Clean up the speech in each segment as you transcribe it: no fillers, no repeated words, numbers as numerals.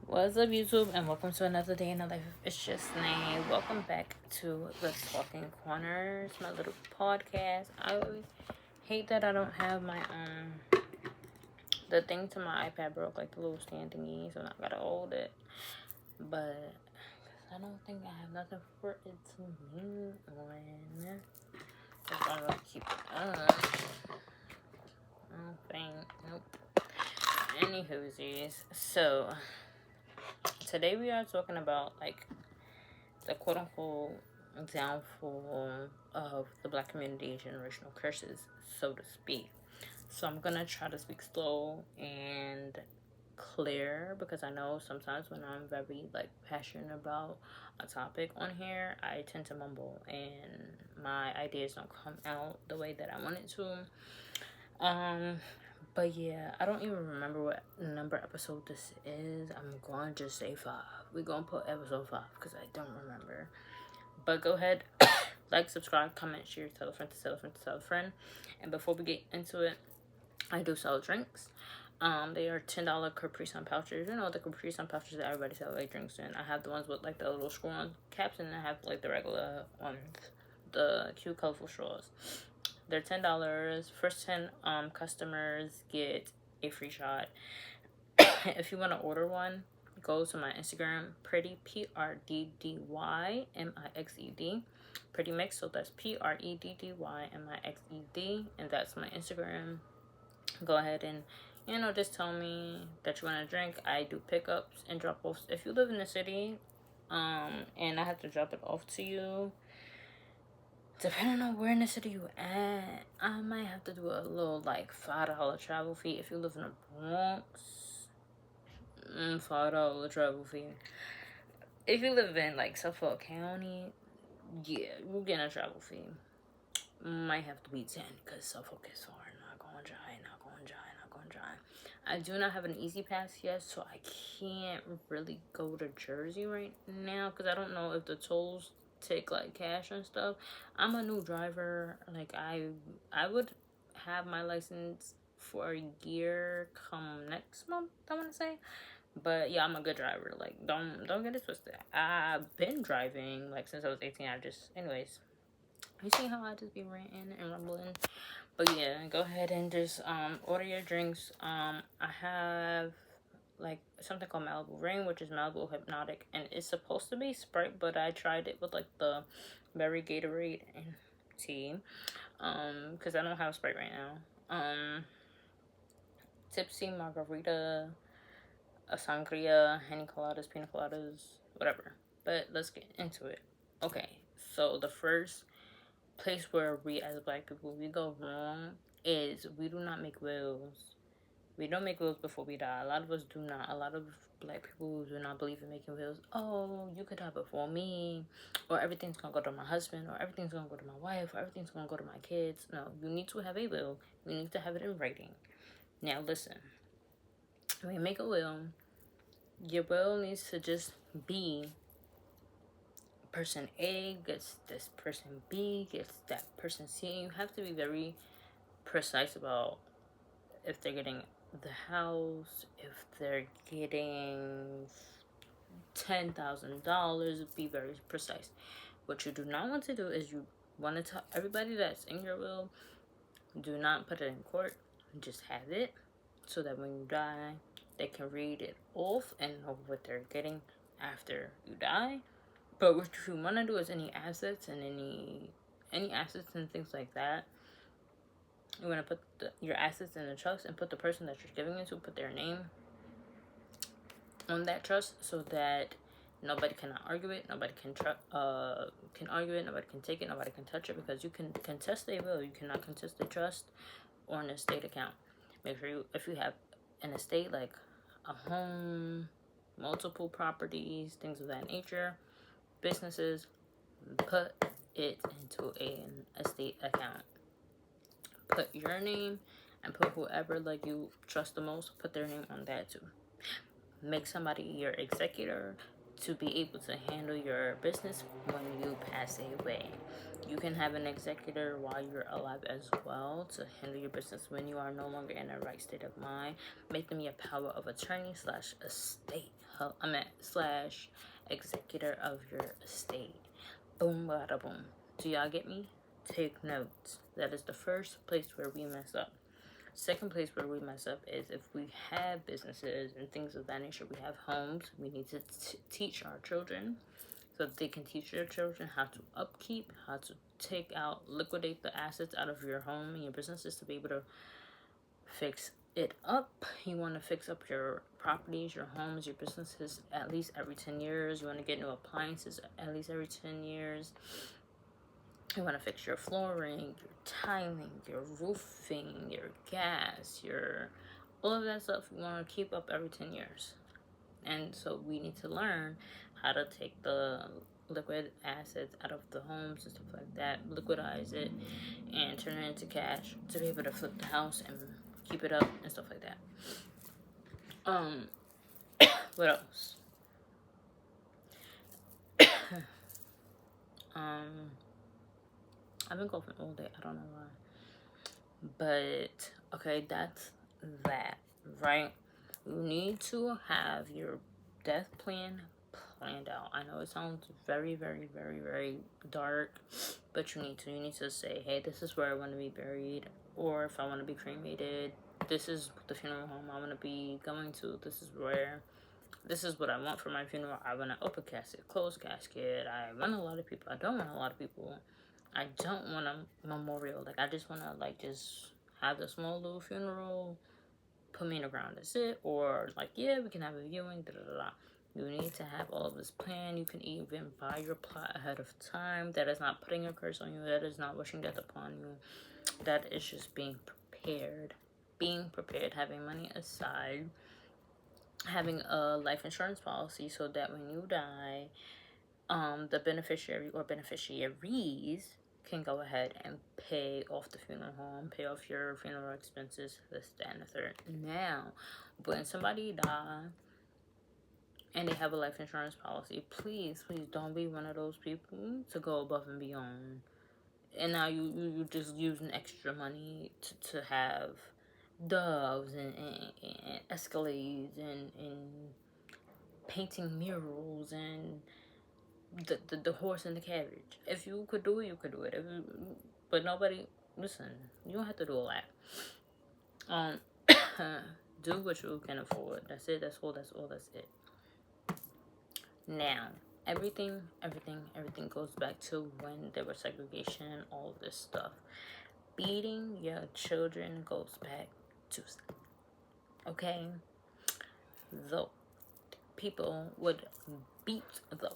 What's up, YouTube, and welcome to another day in the life. It's just Nay. Welcome back to the Talking Corners, my little podcast. I hate that I don't have my the thing to my iPad broke, like the little stand thingy, so I gotta hold it. But I don't think I have nothing for it to lean on. So I'm gonna keep it up. I don't think. Nope. Anywhoosies. So today we are talking about like the quote unquote downfall of the black community, generational curses, so to speak. So I'm gonna try to speak slow and clear because I know sometimes when I'm very like passionate about a topic on here, I tend to mumble and my ideas don't come out the way that I want it to. But yeah, I don't even remember what number episode this is. I'm going to just say 5. We're going to put episode 5 because I don't remember. But go ahead, like, subscribe, comment, share, tell a friend to tell a friend to tell a friend. And before we get into it, I do sell drinks. They are $10 Capri Sun pouches. You know, the Capri Sun pouches that everybody sells like drinks in. I have the ones with like the little screw-on caps, and I have like the regular ones, the cute colorful straws. They're $10. First 10 customers get a free shot. If you want to order one, go to my Instagram, pretty PRDDYMIXED, pretty mix. So that's PREDDYMIXED, and that's my Instagram. Go ahead and just tell me that you want to drink. I do pickups and drop offs. If you live in the city, and I have to drop it off to you, depending on where in the city you at, I might have to do a little like $5 travel fee. If you live in the Bronx, $5 travel fee. If you live in like Suffolk County, yeah, you'll get a travel fee. Might have to be 10 because Suffolk is far. Not going dry, not going dry, not going dry. I do not have an easy pass yet, so I can't really go to Jersey right now because I don't know if the tolls take like cash and stuff. I'm a new driver. Like I would have my license for a year come next month, I want to say. But yeah, I'm a good driver. Like don't get it twisted. I've been driving like since I was 18. Anyways, you see how I just be ranting and rumbling. But yeah, go ahead and just order your drinks. I have like something called Malibu Ring, which is Malibu Hypnotic, and it's supposed to be Sprite, but I tried it with like the berry Gatorade and tea. Because I don't have Sprite right now. Tipsy Margarita, a sangria, henny coladas, pina coladas, whatever. But let's get into it. Okay, so the first place where we as black people we go wrong is we do not make wills. We don't make wills before we die. A lot of us do not. A lot of black people do not believe in making wills. Oh, you could die before me, or everything's gonna go to my husband, or everything's gonna go to my wife, or everything's gonna go to my kids. No, you need to have a will. You need to have it in writing. Now listen, when you make a will, your will needs to just be person A gets this person B, gets that person C. You have to be very precise about if they're getting the house, if they're getting $10,000. Be very precise. What you do not want to do is you want to tell everybody that's in your will, do not put it in court. Just have it so that when you die, they can read it off and know what they're getting after you die. But what you want to do is any assets and any assets and things like that. You want to put your assets in the trust and put the person that you're giving it to, put their name on that trust so that nobody cannot argue it. Nobody can argue it. Nobody can take it. Nobody can touch it because you can contest a will. You cannot contest a trust or an estate account. Make sure if you have an estate like a home, multiple properties, things of that nature, businesses, put it into an estate account. Put your name and put whoever like you trust the most, put their name on that too. Make somebody your executor. to be able to handle your business when you pass away. You can have an executor while you're alive as well to handle your business when you are no longer in a right state of mind. Make them your power of attorney slash estate. Slash executor of your estate. Boom, bada boom. Do y'all get me? Take notes. That is the first place where we mess up. Second place where we mess up is if we have businesses and things of that nature. We have homes. We need to teach our children so that they can teach their children how to upkeep, how to liquidate the assets out of your home and your businesses to be able to fix it up. You want to fix up your properties, your homes, your businesses at least every 10 years. You want to get new appliances at least every 10 years. You want to fix your flooring, your tiling, your roofing, your gas, all of that stuff. You want to keep up every 10 years. And so we need to learn how to take the liquid assets out of the homes and stuff like that, liquidize it, and turn it into cash to be able to flip the house and keep it up and stuff like that. What else? I've been coughing all day. I don't know why. But, okay, that's that, right? You need to have your death plan planned out. I know it sounds very, very, very, very dark, but you need to say, hey, this is where I want to be buried, or if I want to be cremated, this is the funeral home I want to be going to. This is what I want for my funeral. I want an open casket, closed casket. I want a lot of people. I don't want a lot of people. I don't want a memorial. Like, I just want to, just have a small little funeral, put me in the ground, that's it. Or, yeah, we can have a viewing, da-da-da-da. You need to have all of this planned. You can even buy your plot ahead of time. That is not putting a curse on you. That is not wishing death upon you. That is just being prepared. Being prepared, having money aside, having a life insurance policy so that when you die, the beneficiary or beneficiaries can go ahead and pay off the funeral home, pay off your funeral expenses, this, that, and the third. Now, when somebody dies and they have a life insurance policy, please don't be one of those people to go above and beyond. And now you just using extra money to have doves and escalades and painting murals and the horse and the carriage. If you could do it, you could do it. But nobody, listen, you don't have to do all that. Do what you can afford. That's it. That's all. That's it. Now, everything goes back to when there was segregation and all this stuff. Beating your children goes back to, okay? Though people would beat the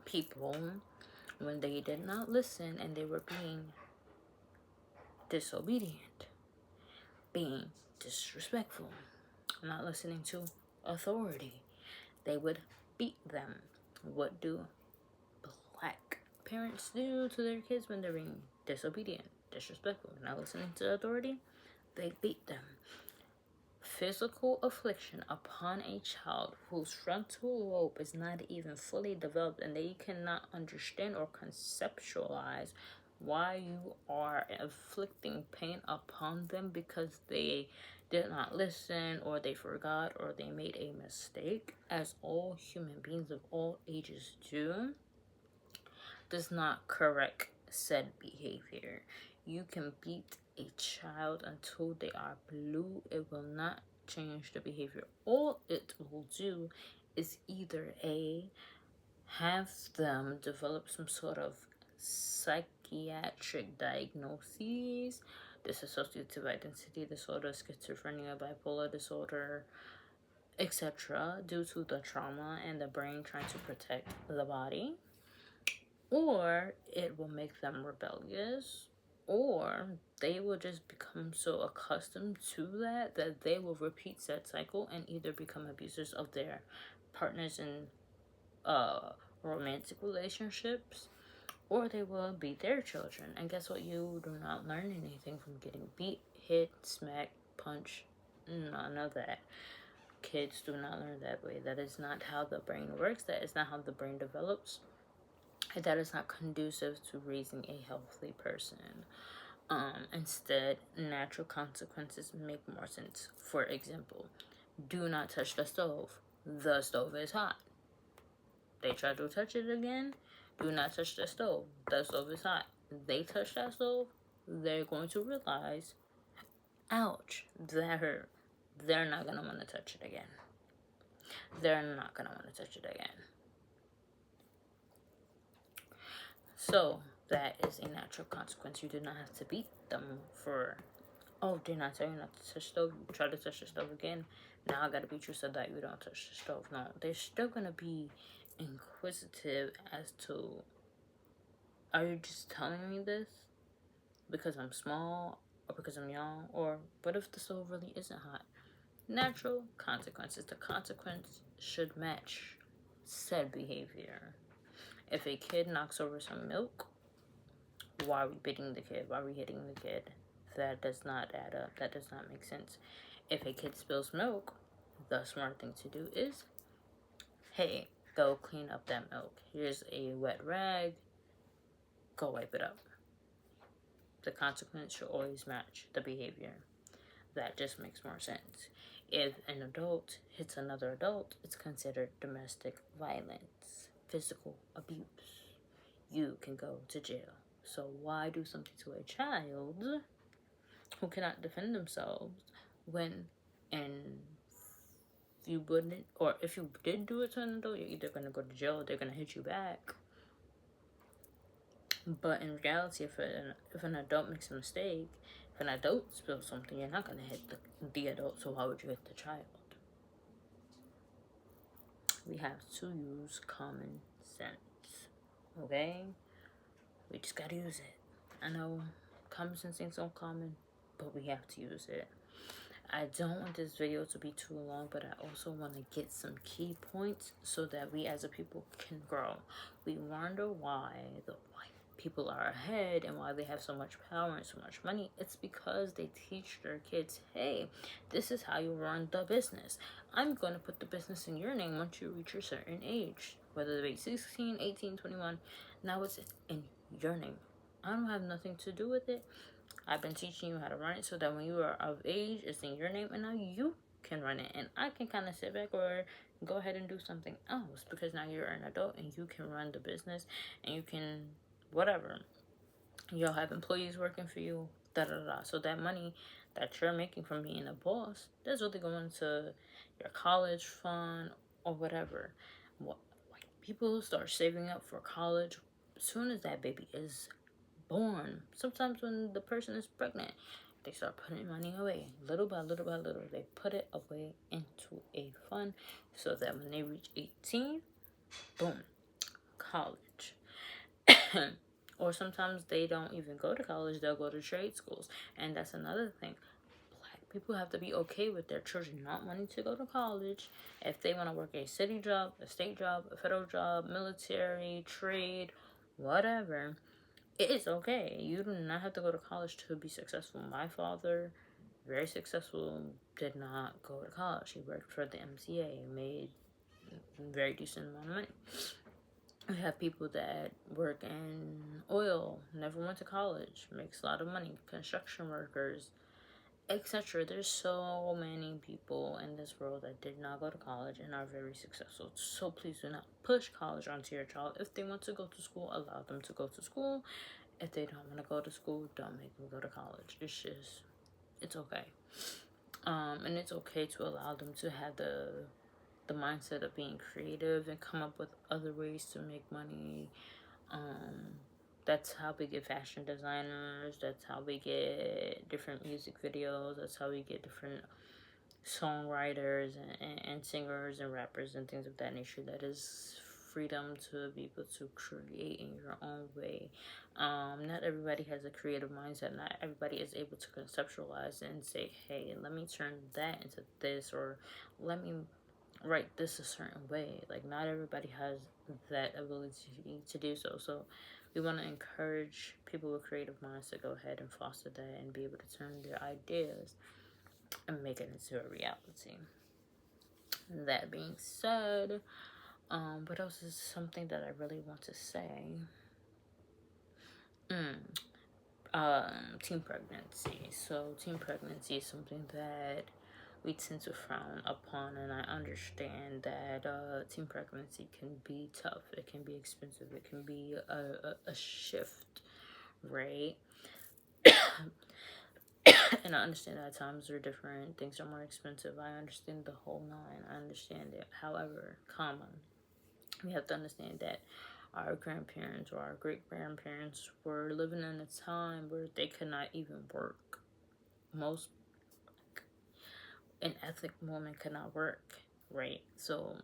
people when they did not listen and they were being disobedient, being disrespectful, not listening to authority. They would beat them. What do black parents do to their kids when they're being disobedient, disrespectful, not listening to authority? They beat them. Physical affliction upon a child whose frontal lobe is not even fully developed and they cannot understand or conceptualize why you are inflicting pain upon them because they did not listen or they forgot or they made a mistake, as all human beings of all ages do, does not correct said behavior. You can beat a child until they are blue. It will not change the behavior. All it will do is either have them develop some sort of psychiatric diagnoses, dissociative identity disorder, schizophrenia, bipolar disorder, etc., due to the trauma and the brain trying to protect the body, or it will make them rebellious, or they will just become so accustomed to that they will repeat that cycle and either become abusers of their partners in romantic relationships, or they will beat their children. And guess what? You do not learn anything from getting beat, hit, smacked, punched, none of that. Kids do not learn that way. That is not how the brain works. That is not how the brain develops. And that is not conducive to raising a healthy person. Instead, natural consequences make more sense. For example, do not touch the stove. The stove is hot. They try to touch it again. Do not touch the stove. The stove is hot. They touch that stove. They're going to realize, ouch, that hurt. They're not going to want to touch it again. They're not going to want to touch it again. So, that is a natural consequence. You do not have to beat them for, oh, did not tell you not to touch the stove. You try to touch the stove again. Now I gotta beat you so that you don't touch the stove. No, they're still gonna be inquisitive as to, are you just telling me this because I'm small or because I'm young? Or what if the stove really isn't hot? Natural consequences. The consequence should match said behavior. If a kid knocks over some milk, why are we beating the kid? Why are we hitting the kid? That does not add up. That does not make sense. If a kid spills milk, the smart thing to do is, hey, go clean up that milk. Here's a wet rag. Go wipe it up. The consequence should always match the behavior. That just makes more sense. If an adult hits another adult, it's considered domestic violence, physical abuse. You can go to jail. So why do something to a child who cannot defend themselves when, and you wouldn't, or if you did do it to an adult, you're either going to go to jail or they're going to hit you back. But in reality, if an adult makes a mistake, if an adult spills something, you're not going to hit the adult, so why would you hit the child? We have to use common sense, okay? We just got to use it. I know common sense ain't so common, but we have to use it. I don't want this video to be too long, but I also want to get some key points so that we as a people can grow. We wonder why the white people are ahead and why they have so much power and so much money. It's because they teach their kids, hey, this is how you run the business. I'm going to put the business in your name once you reach a certain age, whether it be 16, 18, 21. Now it's in your name. I don't have nothing to do with it. I've been teaching you how to run it so that when you are of age, it's in your name, and now you can run it. And I can kind of sit back or go ahead and do something else because now you're an adult and you can run the business and you can, whatever. You'll have employees working for you, da-da-da. So that money that you're making from being a boss, that's really going to your college fund or whatever. People start saving up for college as soon as that baby is born. Sometimes when the person is pregnant, they start putting money away. Little by little by little, they put it away into a fund so that when they reach 18, boom, college. Or sometimes they don't even go to college, they'll go to trade schools. And that's another thing. Black people have to be okay with their children not wanting to go to college. If they want to work a city job, a state job, a federal job, military, trade, whatever, it is okay. You do not have to go to college to be successful. My father, very successful, did not go to college. He worked for the MCA, made a very decent amount of money. We have people that work in oil, never went to college, makes a lot of money. Construction workers, etc. There's so many people in this world that did not go to college and are very successful. So please do not push college onto your child. If they want to go to school, allow them to go to school. If they don't want to go to school, don't make them go to college. It's okay. And it's okay to allow them to have the mindset of being creative and come up with other ways to make money. That's how we get fashion designers. That's how we get different music videos. That's how we get different songwriters and singers and rappers and things of that nature. That is freedom to be able to create in your own way. Not everybody has a creative mindset. Not everybody is able to conceptualize and say, hey, let me turn that into this, or let me write this a certain way. Like, not everybody has that ability to do so. So we want to encourage people with creative minds to go ahead and foster that and be able to turn their ideas and make it into a reality. That being said, what else is something that I really want to say? Teen pregnancy. So, teen pregnancy is something that we tend to frown upon, and I understand that teen pregnancy can be tough, it can be expensive, it can be a shift, right? And I understand that times are different, things are more expensive. I understand the whole nine, I understand it. However, we have to understand that our grandparents or our great grandparents were living in a time where they could not even work. Most an ethnic woman could not work, right? So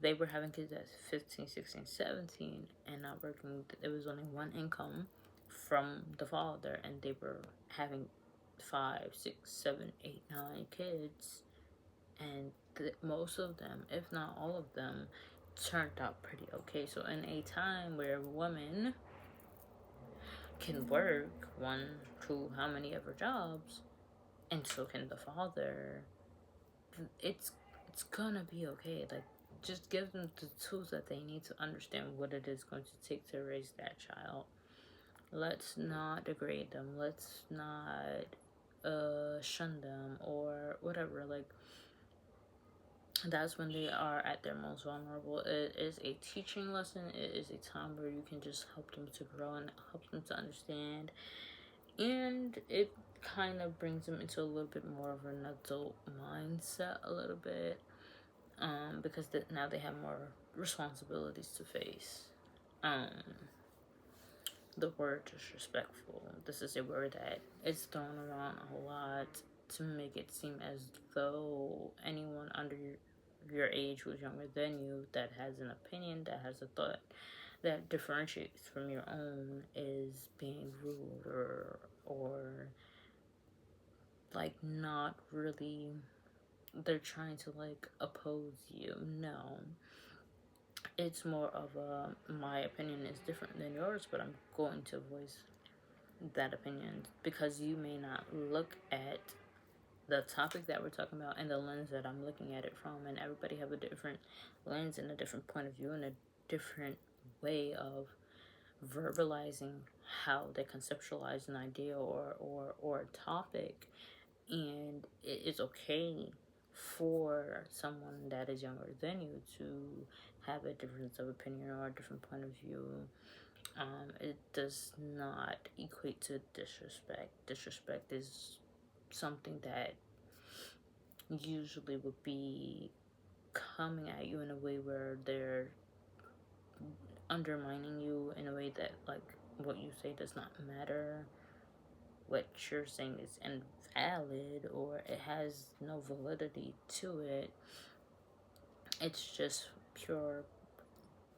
they were having kids at 15, 16, 17 and not working. It was only one income from the father, and they were having 5, 6, 7, 8, 9 kids. And most of them, if not all of them, turned out pretty okay. So in a time where women can work 1, 2, how many ever jobs, and so can the father, it's gonna be okay. Like, just give them the tools that they need to understand what it is going to take to raise that child. Let's not degrade them. Let's not shun them or whatever. Like, that's when they are at their most vulnerable. It is a teaching lesson. It is a time where you can just help them to grow and help them to understand. And it kind of brings them into a little bit more of an adult mindset a little bit. Because now they have more responsibilities to face. The word disrespectful. This is a word that is thrown around a lot to make it seem as though anyone under your age who's younger than you that has an opinion, that has a thought that differentiates from your own is being rude or like not really, they're trying to like oppose you. No, it's more of a, my opinion is different than yours, but I'm going to voice that opinion because you may not look at the topic that we're talking about and the lens that I'm looking at it from, and everybody have a different lens and a different point of view and a different way of verbalizing how they conceptualize an idea or a topic. And it is okay for someone that is younger than you to have a difference of opinion or a different point of view. It does not equate to disrespect. Disrespect is something that usually would be coming at you in a way where they're undermining you in a way that, like, what you say does not matter. What you're saying is invalid or it has no validity to it. It's just pure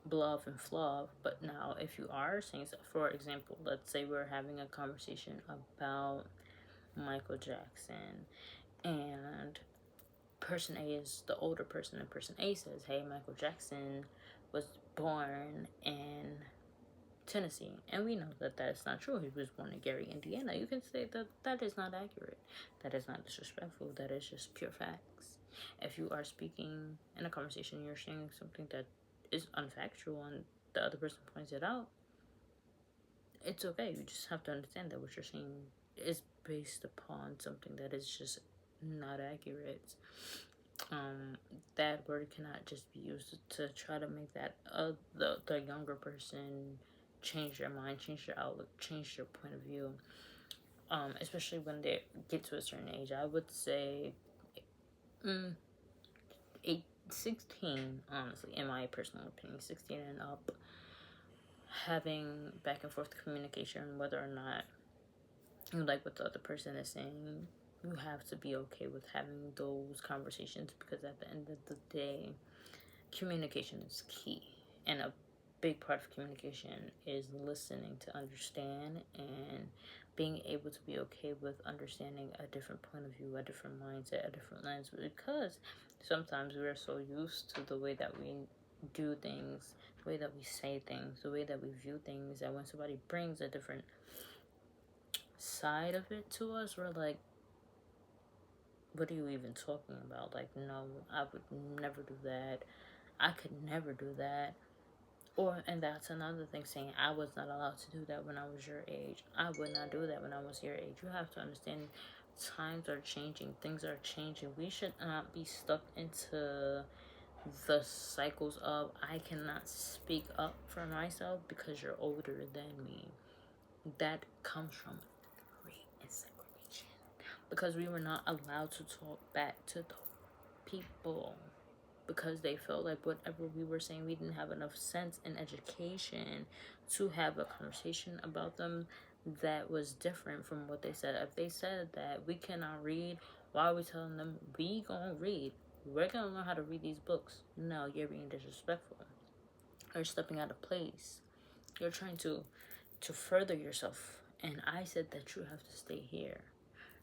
bluff and fluff. But now, if you are saying, for example, let's say we're having a conversation about Michael Jackson, and person A is the older person, and person A says, hey, Michael Jackson was born in Tennessee, and we know that that's not true. He was born in Gary, Indiana. You can say that that is not accurate. That is not disrespectful. That is just pure facts. If you are speaking in a conversation, you're saying something that is unfactual, and the other person points it out, it's okay. You just have to understand that what you're saying is based upon something that is just not accurate. That word cannot just be used to try to make that the younger person change their mind, change their outlook, change their point of view. Especially when they get to a certain age. I would say 16, honestly, in my personal opinion, 16 and up, having back and forth communication, whether or not you like what the other person is saying, you have to be okay with having those conversations, because at the end of the day, communication is key. And a big part of communication is listening to understand and being able to be okay with understanding a different point of view, a different mindset, a different lens, because sometimes we're so used to the way that we do things, the way that we say things, the way that we view things, that when somebody brings a different side of it to us, we're like, what are you even talking about? Like, no, I would never do that. I could never do that. Or, and that's another thing, saying I was not allowed to do that when I was your age. I would not do that when I was your age. You have to understand, times are changing, things are changing. We should not be stuck into the cycles of I cannot speak up for myself because you're older than me. That comes from great insegregation, because we were not allowed to talk back to the people, because they felt like whatever we were saying, we didn't have enough sense and education to have a conversation about them that was different from what they said. If they said that we cannot read, why are we telling them we gonna read? We're gonna learn how to read these books. No, you're being disrespectful. You're stepping out of place. You're trying to further yourself. And I said that you have to stay here.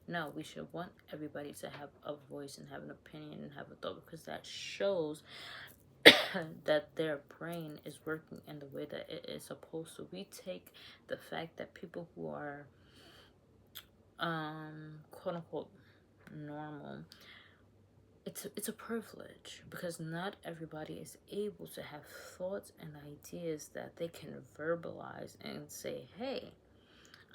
No, we should want everybody to have a voice and have an opinion and have a thought, because that shows that their brain is working in the way that it is supposed to. We take the fact that people who are quote unquote normal, it's a privilege, because not everybody is able to have thoughts and ideas that they can verbalize and say, hey,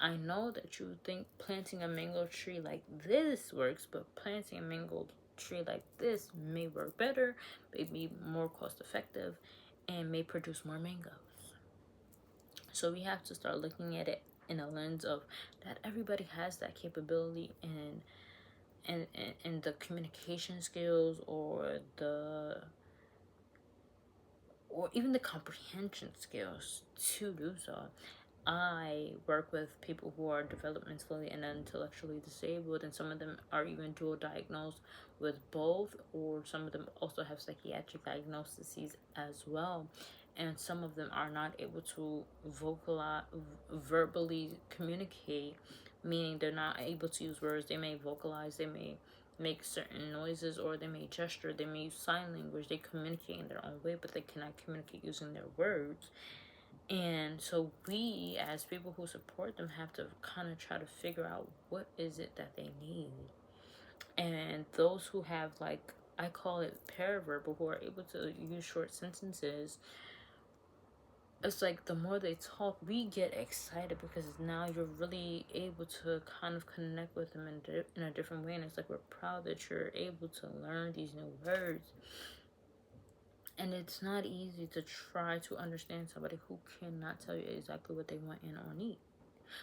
I know that you think planting a mango tree like this works, but planting a mango tree like this may work better, may be more cost effective, and may produce more mangoes. So we have to start looking at it in a lens of that everybody has that capability, and the communication skills, or even the comprehension skills to do so. I work with people who are developmentally and intellectually disabled, and some of them are even dual diagnosed with both, or some of them also have psychiatric diagnoses as well. And some of them are not able to verbally communicate, meaning they're not able to use words. They may vocalize, they may make certain noises, or they may gesture, they may use sign language. They communicate in their own way, but they cannot communicate using their words. And so we, as people who support them, have to kind of try to figure out what is it that they need. And those who have, like, I call it paraverbal, who are able to use short sentences, it's like the more they talk, we get excited, because now you're really able to kind of connect with them in a different way. And it's like, we're proud that you're able to learn these new words. And it's not easy to try to understand somebody who cannot tell you exactly what they want and or need.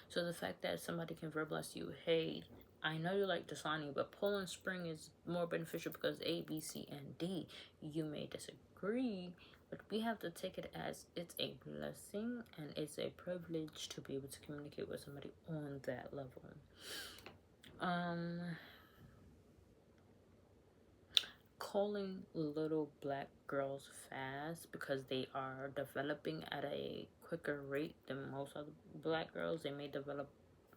So the fact that somebody can verbalize to you, hey, I know you like Dasani, but Poland Spring is more beneficial because A, B, C, and D. You may disagree, but we have to take it as it's a blessing and it's a privilege to be able to communicate with somebody on that level. Calling little black girls fast because they are developing at a quicker rate than most other black girls. They may develop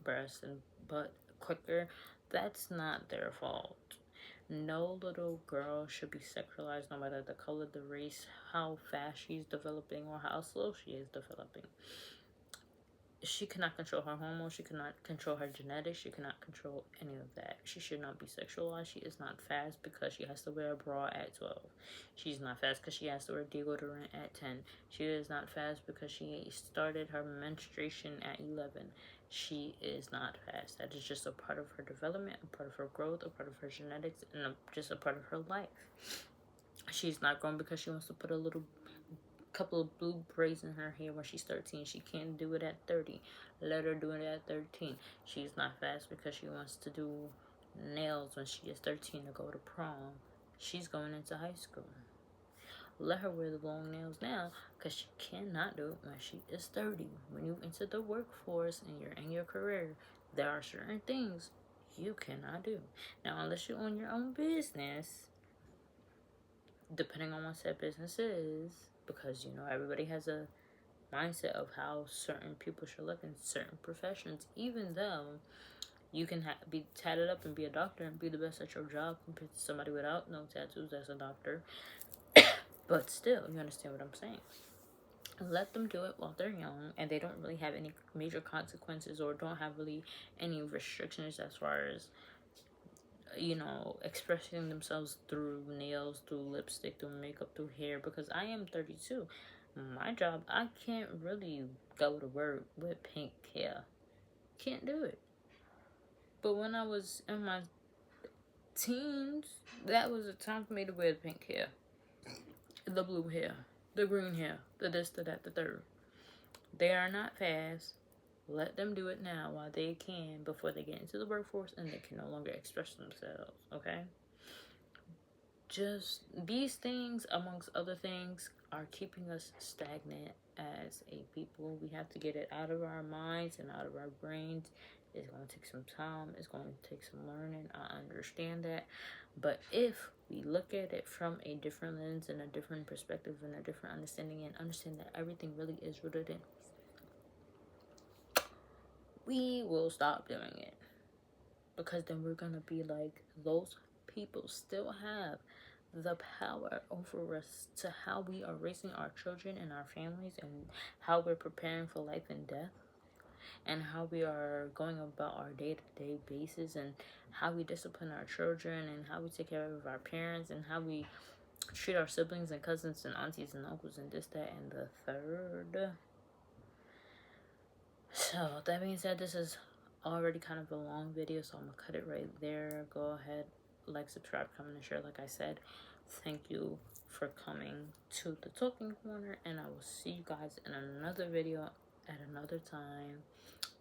breasts and butt quicker. That's not their fault. No little girl should be sexualized, no matter the color, the race, how fast she's developing, or how slow she is developing. She cannot control her hormones. She cannot control her genetics. She cannot control any of that. She should not be sexualized. She is not fast because she has to wear a bra at 12. She's not fast because she has to wear deodorant at 10. She is not fast because she started her menstruation at 11. She is not fast. That is just a part of her development, a part of her growth, a part of her genetics, and just a part of her life. She's not grown because she wants to put a little couple of blue braids in her hair when she's 13. She can't do it at 30. Let her do it at 13. She's not fast because she wants to do nails when she is 13 to go to prom. She's going into high school. Let her wear the long nails now, because she cannot do it when she is 30. When you enter the workforce and you're in your career, there are certain things you cannot do. Now, unless you own your own business, depending on what that business is, because, you know, everybody has a mindset of how certain people should look in certain professions, even though you can be tatted up and be a doctor and be the best at your job compared to somebody without no tattoos as a doctor. But still, you understand what I'm saying. Let them do it while they're young and they don't really have any major consequences, or don't have really any restrictions as far as you know, expressing themselves through nails, through lipstick, through makeup, through hair, because I am 32. My job, I can't really go to work with pink hair. Can't do it. But when I was in my teens, that was a time for me to wear the pink hair, the blue hair, the green hair, the this, the that, the third. They are not fast. Let them do it now while they can before they get into the workforce and they can no longer express themselves, okay? Just these things, amongst other things, are keeping us stagnant as a people. We have to get it out of our minds and out of our brains. It's going to take some time. It's going to take some learning. I understand that. But if we look at it from a different lens and a different perspective and a different understanding, and understand that everything really is rooted in, we will stop doing it. Because then we're going to be like, those people still have the power over us to how we are raising our children and our families, and how we're preparing for life and death, and how we are going about our day-to-day basis, and how we discipline our children, and how we take care of our parents, and how we treat our siblings and cousins and aunties and uncles and this, that, and the third. So that being said, this is already kind of a long video, so I'm gonna cut it right there. Go ahead, like, subscribe, comment, and share. Like I said, thank you for coming to the Talking Corner, and I will see you guys in another video at another time.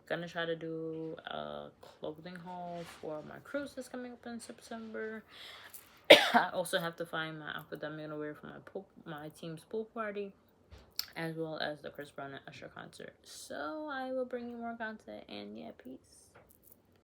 Gonna try to do a clothing haul for my cruise that's coming up in September. I also have to find my outfit that I'm gonna wear for my team's pool party, as well as the Chris Brown and Usher concert. So I will bring you more content, and yeah, peace.